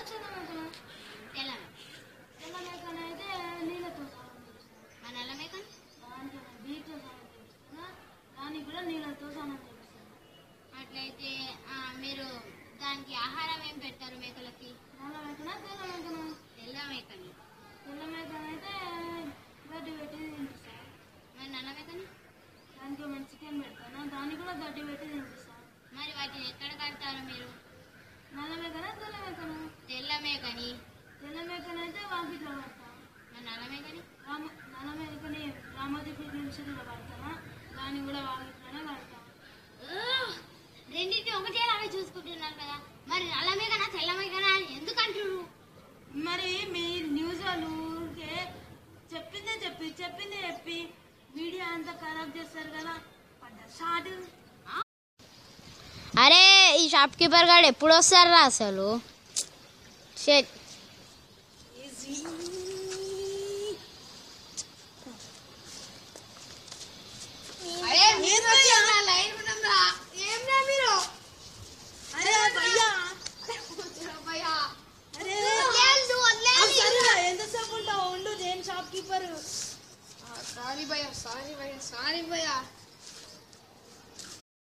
తెల్ల మేకనా? తెల్ల మేకన అయితే నీళ్ళతో నల్ల మేకన దాంట్లో బీట్తో స్నానం చేపిస్తాను, దానికి కూడా నీళ్ళతో స్నానం చేపిస్తాను. అట్లయితే మీరు దానికి ఆహారం ఏం పెడతారు మేకలకి? నల్ల మేకనా తెల్ల మేకనా? తెల్ల మేకని. తెల్ల మేకన అయితే గడ్డి పెట్టి తినిపిస్తాను. మరి నల్ల మేకని? దానికి మేము చికెన్ పెడతాను, దానికి కూడా గడ్డి పెట్టి తినిపిస్తాను. మరి వాటిని ఎక్కడ కడతారు మీరు? నల్ల మేకనా తెల్ల మేకనా? తెల్ల మేకని. తెల్ల మేకని అయితే వాకిట్లో కడతాను. మరి నల్ల మేకని? నల్ల మేకని రామోజీ ఫిలిం సిటీలో కడతాను, దాన్ని కూడా వాకిట్లోనే కడతాను. రెండింటి ఒకటేలాగా చూసుకుంటున్నారు కదా, మరి నల్ల మేకనా తెల్ల మేకనా ఎందుకు అంటున్నారు? మరి మీ న్యూస్ వాళ్ళు ఊరికే చెప్పిందే చెప్పి వీడియో అంతా ఖరాబ్ చేస్తారు కదా, షార్ట్. అరే ఈ షాప్ కీపర్ గారు ఎప్పుడు వస్తారా అసలు? షెట్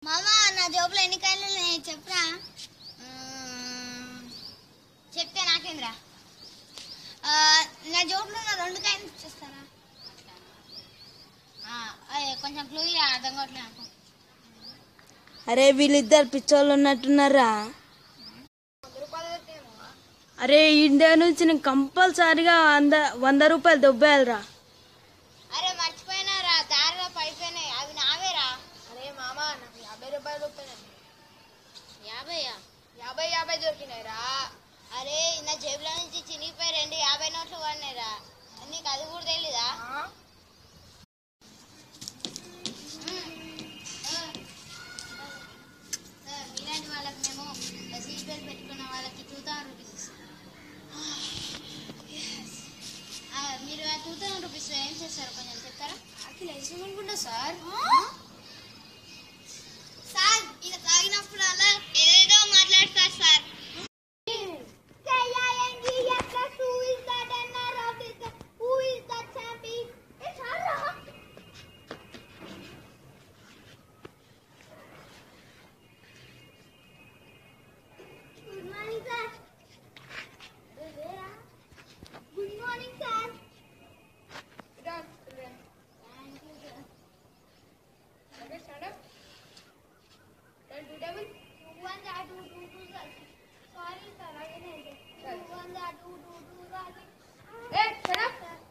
మామా నా జోబులో ఎన్ని కాయలు చెప్పరా? చెప్తే నాకేంద్రా? నా జోబులో నా 2 కాయలు ఇచ్చేస్తారా? కొంచెం క్లూగా అర్థం కావట్లేదు నాకు. అరే వీళ్ళిద్దరు పిచ్చోళ్ళు ఉన్నట్టున్నారా? అరే ఇండియా నుంచి నేను కంపల్సరిగా 100 రూపాయలు దొబ్బేయాలరా. అరే మర్చిపోయినారా, దారిలో పడిపోయినాయి, అవి నావేరా. అరే మామా నాకు 50 రూపాయలు దొరికినాయి. 50 దొరికినాయిరా. అరే నా జేబులో నుంచి చినిగిపోయి 2 50 నోట్లు పడినాయిరా, నీకు అది కూడా తెలీదా? మీలాంటి వాళ్ళకి మేము సీట్ బెల్ట్ పెట్టుకున్న వాళ్ళకి 2000 రూపీస్ ఇస్తాం. మీరు ఆ 2000 రూపీస్ ఏం చేస్తారు కొంచెం చెప్తారా? ఐస్క్రీమ్ అనుకుంటా సార్. సార్ ఇలా తాగినప్పుడు అలా ఏదేదో మాట్లాడతారు సార్. Hey, shut up.